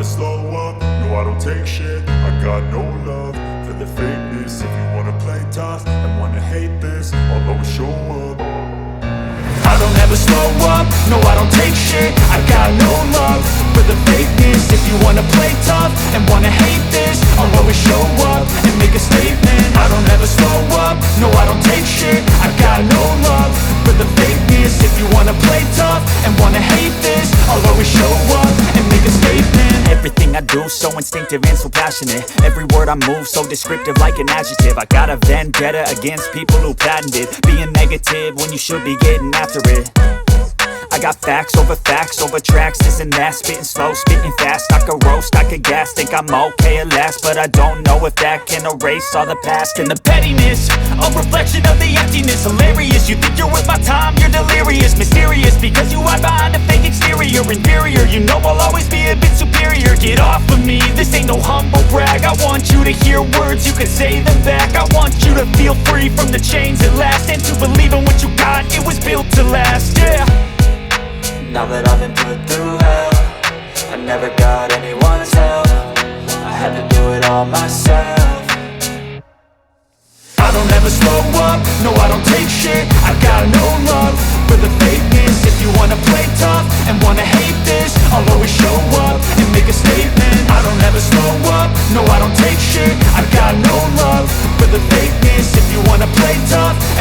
slow up, no I don't take shit. I got no love for the fakeness. If you wanna play tough and wanna hate this, I'll always show up. I don't ever slow up, no I don't take shit. I got no love for the fakeness. If you wanna play tough and wanna hate this, I'll always show up and make a statement. I don't ever slow up, no I don't take shit. I got no love for the fakeness. If you wanna play tough and wanna hate this, I'll always show up and make a statement. Everything I do so instinctive and so passionate. Every word I move so descriptive like an adjective. I got a vendetta against people who patented being negative when you should be getting after it. I got facts over tracks, this and that. Spitting slow, spitting fast, I could roast, I could gas. Think I'm okay at last, but I don't know if that can erase all the past. And the pettiness, a reflection of the emptiness. Hilarious, you think you're worth my time, you're delirious. Mysterious, because you hide behind a fake exterior. Inferior, you know I'll always be a bit superior. Get off of me, this ain't no humble brag. I want you to hear words, you can say them back. I want you to feel free from the chains at last, and to believe in what you got, it was built to last, yeah. Now that I've been put through hell, I never got anyone's help. I had to do it all myself. I don't ever slow up, no I don't take shit. I got no love for the fakeness. If you wanna play tough and wanna hate